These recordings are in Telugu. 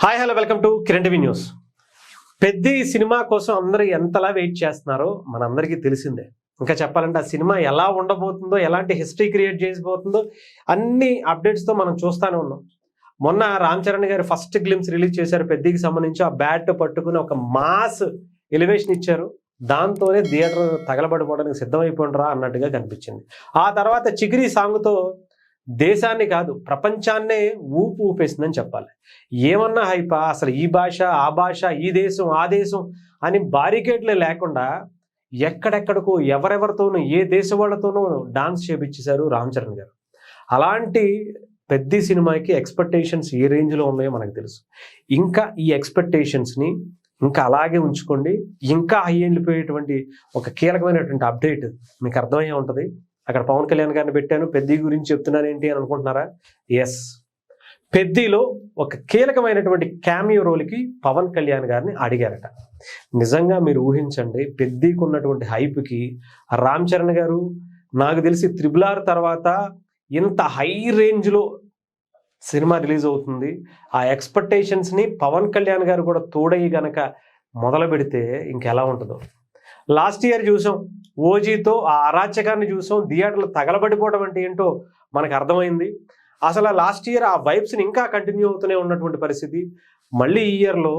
Hi hello welcome to Kiran TV news. Peddi cinema కోసం అందరూ ఎంతలా వెయిట్ చేస్తున్నారో మనందరికీ తెలిసిందే. ఇంకా చెప్పాలంటే ఆ సినిమా ఎలా ఉండబోతుందో, ఎలాంటి హిస్టరీ క్రియేట్ చేసిపోతుందో అన్ని అప్డేట్స్తో మనం చూస్తూనే ఉన్నాం. మొన్న రామ్ చరణ్ గారు ఫస్ట్ గ్లిమ్స్ రిలీజ్ చేశారు. పెద్దికి సంబంధించి ఆ బ్యాట్ పట్టుకుని ఒక మాస్ ఎలివేషన్ ఇచ్చారు. దాంతోనే థియేటర్ తగలబడిపోవడానికి సిద్ధమైపోండిరా అన్నట్టుగా కనిపించింది. ఆ తర్వాత చికిరి సాంగ్తో దేశాన్ని కాదు ప్రపంచాన్నే ఊపేసిందని చెప్పాలి. ఏమన్నా హైపా అసలు, ఈ భాష ఆ భాష, ఈ దేశం ఆ దేశం అని బారికేడ్లే లేకుండా ఎక్కడెక్కడికో ఎవరెవరితోనూ ఏ దేశ వాళ్ళతోనూ డాన్స్ చేపించేశారు రామ్ చరణ్ గారు. అలాంటి పెద్ద సినిమాకి ఎక్స్పెక్టేషన్స్ ఏ రేంజ్లో ఉన్నాయో మనకు తెలుసు. ఇంకా ఈ ఎక్స్పెక్టేషన్స్ని ఇంకా అలాగే ఉంచుకోండి. ఇంకా హై వెళ్ళిపోయేటువంటి ఒక కీలకమైనటువంటి అప్డేట్ మీకు అర్థమయ్యే ఉంటుంది. అక్కడ పవన్ కళ్యాణ్ గారిని పెట్టాను, పెద్ది గురించి చెప్తున్నాను ఏంటి అని అనుకుంటున్నారా? ఎస్, పెద్దిలో ఒక కీలకమైనటువంటి క్యామియో రోల్కి పవన్ కళ్యాణ్ గారిని అడిగారట. నిజంగా మీరు ఊహించండి, పెద్దికి ఉన్నటువంటి హైప్కి రామ్ చరణ్ గారు నాకు తెలిసి RRR తర్వాత ఇంత హై రేంజ్లో సినిమా రిలీజ్ అవుతుంది. ఆ ఎక్స్పెక్టేషన్స్ని పవన్ కళ్యాణ్ గారు కూడా తోడయి గనక మొదలు పెడితే ఇంకెలా ఉంటుందో. లాస్ట్ ఇయర్ చూసాం, ఓజీతో ఆ అరాచకాన్ని చూసాం. థియేటర్లు తగలబడిపోవడం అంటే ఏంటో మనకు అర్థమైంది. అసలు లాస్ట్ ఇయర్ ఆ వైబ్స్ని ఇంకా కంటిన్యూ అవుతూనే ఉన్నటువంటి పరిస్థితి. మళ్ళీ ఈ ఇయర్లో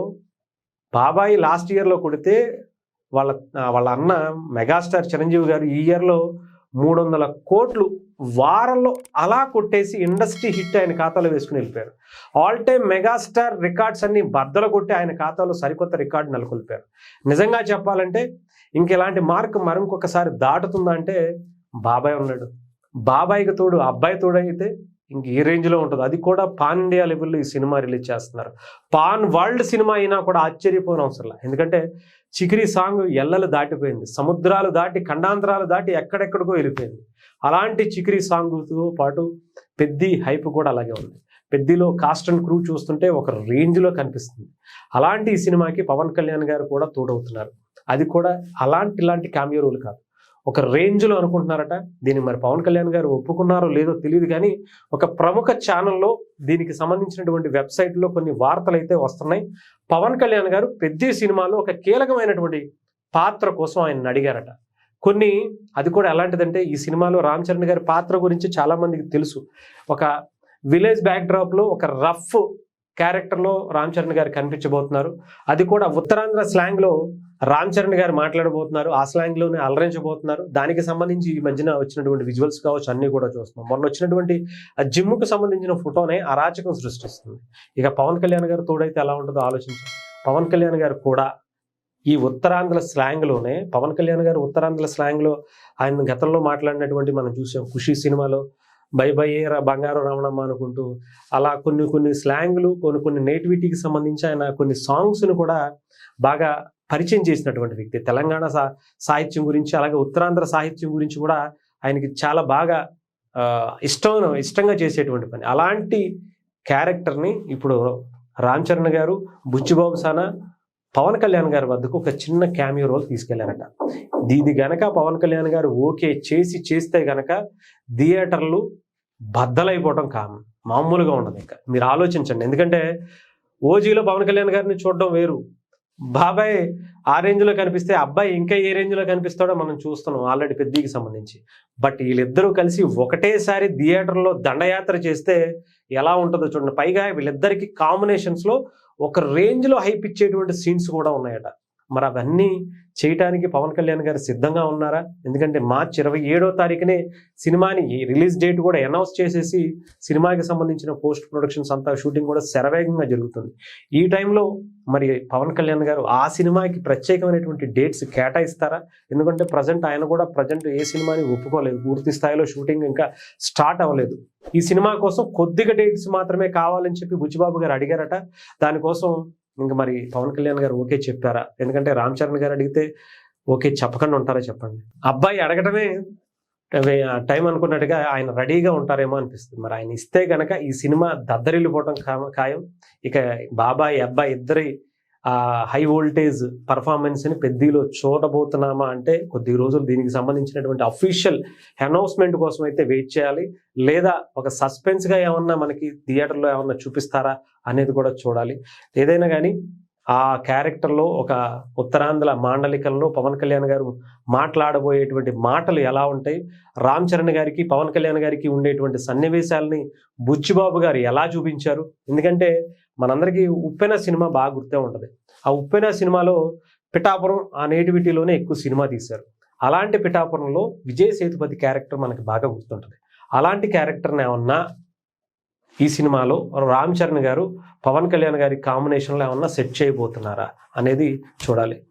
బాబాయి లాస్ట్ ఇయర్లో కొడితే వాళ్ళ అన్న మెగాస్టార్ చిరంజీవి గారు ఈ ఇయర్లో 300 కోట్లు వారంలో అలా కొట్టేసి ఇండస్ట్రీ హిట్ ఆయన ఖాతాలో వేసుకుని వెళ్ళిపోయారు. ఆల్ టైమ్ మెగాస్టార్ రికార్డ్స్ అన్ని బద్దలు కొట్టి ఆయన ఖాతాలో సరికొత్త రికార్డు నెలకొల్పారు. నిజంగా చెప్పాలంటే ఇంకెలాంటి మార్క్ మరింకొకసారి దాటుతుందంటే బాబాయ్ ఉన్నాడు. బాబాయ్కి తోడు అబ్బాయి తోడైతే ఇంక ఈ రేంజ్లో ఉంటుంది. అది కూడా పాన్ ఇండియా లెవెల్లో ఈ సినిమా రిలీజ్ చేస్తున్నారు. పాన్ వరల్డ్ సినిమా అయినా కూడా ఆశ్చర్యపోయిన అవసరం. ఎందుకంటే చికిరి సాంగ్ ఎల్లలు దాటిపోయింది, సముద్రాలు దాటి ఖండాంతరాలు దాటి ఎక్కడెక్కడికో వెళ్ళిపోయింది. అలాంటి చికిరి సాంగ్తో పాటు పెద్ది హైప్ కూడా అలాగే ఉంది. పెద్దిలో కాస్ట్ అండ్ క్రూ చూస్తుంటే ఒక రేంజ్లో కనిపిస్తుంది. అలాంటి ఈ సినిమాకి పవన్ కళ్యాణ్ గారు కూడా తోడవుతున్నారు. అది కూడా ఇలాంటి క్యామియో రోల్ కాదు, ఒక రేంజ్లో అనుకుంటున్నారట. దీన్ని మరి పవన్ కళ్యాణ్ గారు ఒప్పుకున్నారో లేదో తెలియదు, కానీ ఒక ప్రముఖ ఛానల్లో దీనికి సంబంధించినటువంటి వెబ్సైట్లో కొన్ని వార్తలు అయితే వస్తున్నాయి. పవన్ కళ్యాణ్ గారు పెద్ద సినిమాలో ఒక కీలకమైనటువంటి పాత్ర కోసం ఆయన అడిగారట. అది కూడా ఎలాంటిదంటే, ఈ సినిమాలో రామ్ చరణ్ గారి పాత్ర గురించి చాలామందికి తెలుసు. ఒక విలేజ్ బ్యాక్డ్రాప్లో ఒక రఫ్ క్యారెక్టర్లో రామ్ చరణ్ గారు కనిపించబోతున్నారు. అది కూడా ఉత్తరాంధ్ర స్లాంగ్లో రామ్ చరణ్ గారు మాట్లాడబోతున్నారు. ఆ స్లాంగ్లోనే అలరించబోతున్నారు. దానికి సంబంధించి ఈ మధ్యన వచ్చినటువంటి విజువల్స్ కావచ్చు, అన్నీ కూడా చూస్తున్నాం. మొన్న వచ్చినటువంటి జిమ్కి సంబంధించిన ఫోటోనే అరాచకం సృష్టిస్తుంది. ఇక పవన్ కళ్యాణ్ గారు తోడైతే ఎలా ఉంటుందో ఆలోచించారు. పవన్ కళ్యాణ్ గారు కూడా ఈ ఉత్తరాంధ్ర స్లాంగ్లోనే, పవన్ కళ్యాణ్ గారు ఉత్తరాంధ్ర స్లాంగ్లో ఆయన గతంలో మాట్లాడినటువంటి మనం చూసాం. ఖుషీ సినిమాలో బై బై బంగారు రమణమ్మ అనుకుంటూ అలా కొన్ని స్లాంగ్లు, కొన్ని నేటివిటీకి సంబంధించి ఆయన కొన్ని సాంగ్స్ను కూడా బాగా పరిచయం చేసినటువంటి వ్యక్తి. తెలంగాణ సాహిత్యం గురించి, అలాగే ఉత్తరాంధ్ర సాహిత్యం గురించి కూడా ఆయనకి చాలా బాగా ఇష్టంగా చేసేటువంటి పని. అలాంటి క్యారెక్టర్ని ఇప్పుడు రామ్ చరణ్ గారు, బుచ్చిబాబు సానా పవన్ కళ్యాణ్ గారి వద్దకు ఒక చిన్న క్యామియో రోల్ తీసుకెళ్లారట. ఇది గనక పవన్ కళ్యాణ్ గారు ఓకే చేస్తే గనక థియేటర్లు బద్దలైపోవడం మామూలుగా ఉండదు. ఇంకా మీరు ఆలోచించండి. ఎందుకంటే ఓజీలో పవన్ కళ్యాణ్ గారిని చూడడం వేరు, బాబాయ్ ఆ రేంజ్లో కనిపిస్తే అబ్బాయి ఇంకా ఏ రేంజ్లో కనిపిస్తాడో మనం చూస్తున్నాం ఆల్రెడీ పెద్దికి సంబంధించి. బట్ వీళ్ళిద్దరూ కలిసి ఒకటేసారి థియేటర్లో దండయాత్ర చేస్తే ఎలా ఉంటుందో చూడండి. పైగా వీళ్ళిద్దరికి కాంబినేషన్స్లో ఒక రేంజ్లో హైప్ ఇచ్చేటువంటి సీన్స్ కూడా ఉన్నాయట. మరి అవన్నీ చేయటానికి పవన్ కళ్యాణ్ గారు సిద్ధంగా ఉన్నారా? ఎందుకంటే మార్చి 27వ తారీఖునే సినిమాని రిలీజ్ డేట్ కూడా అనౌన్స్ చేసేసి సినిమాకి సంబంధించిన పోస్ట్ ప్రొడక్షన్స్ అంతా షూటింగ్ కూడా శరవేగంగా జరుగుతుంది. ఈ టైంలో మరి పవన్ కళ్యాణ్ గారు ఆ సినిమాకి ప్రత్యేకమైనటువంటి డేట్స్ కేటాయిస్తారా? ఎందుకంటే ఆయన కూడా ఏ సినిమాని ఒప్పుకోలేదు. పూర్తి స్థాయిలో షూటింగ్ ఇంకా స్టార్ట్ అవ్వలేదు. ఈ సినిమా కోసం కొద్దిగా డేట్స్ మాత్రమే కావాలని చెప్పి బుచ్చిబాబు గారు అడిగారట. దానికోసం ఇంకా మరి పవన్ కళ్యాణ్ గారు ఓకే చెప్పారా? ఎందుకంటే రామ్ చరణ్ గారు అడిగితే ఓకే చెప్పకుండా ఉంటారా చెప్పండి? అబ్బాయి అడగటమే టైం అనుకున్నట్టుగా ఆయన రెడీగా ఉంటారేమో అనిపిస్తుంది. మరి ఆయన ఇస్తే గనక ఈ సినిమా దద్దరిల్లిపోవటం ఖాయం. ఇక బాబాయ్ అబ్బాయి ఇద్దరి హై వోల్టేజ్ పర్ఫార్మెన్స్ని పెద్దలో చూడబోతున్నామా అంటే కొద్ది రోజులు దీనికి సంబంధించినటువంటి అఫీషియల్ అనౌన్స్మెంట్ కోసం అయితే వెయిట్ చేయాలి, లేదా ఒక సస్పెన్స్గా ఏమన్నా మనకి థియేటర్లో ఏమన్నా చూపిస్తారా అనేది కూడా చూడాలి. ఏదైనా కానీ ఆ క్యారెక్టర్లో ఒక ఉత్తరాంధ్ర మాండలికంలో పవన్ కళ్యాణ్ గారు మాట్లాడబోయేటువంటి మాటలు ఎలా ఉంటాయి, రామ్ చరణ్ గారికి పవన్ కళ్యాణ్ గారికి ఉండేటువంటి సన్నివేశాలని బుచ్చిబాబు గారు ఎలా చూపించారు. ఎందుకంటే మనందరికీ ఉప్పెన సినిమా బాగా గుర్తే ఉంటుంది. ఆ ఉప్పెన సినిమాలో పిఠాపురం ఆ నేటివిటీలోనే ఎక్కువ సినిమా తీశారు. అలాంటి పిఠాపురంలో విజయ్ సేతుపతి క్యారెక్టర్ మనకి బాగా గుర్తుంటుంది. అలాంటి క్యారెక్టర్ని ఏమన్నా ఈ సినిమాలో రామ్ చరణ్ గారు పవన్ కళ్యాణ్ గారి కాంబినేషన్లో ఏమన్నా సెట్ చేయబోతున్నారా అనేది చూడాలి.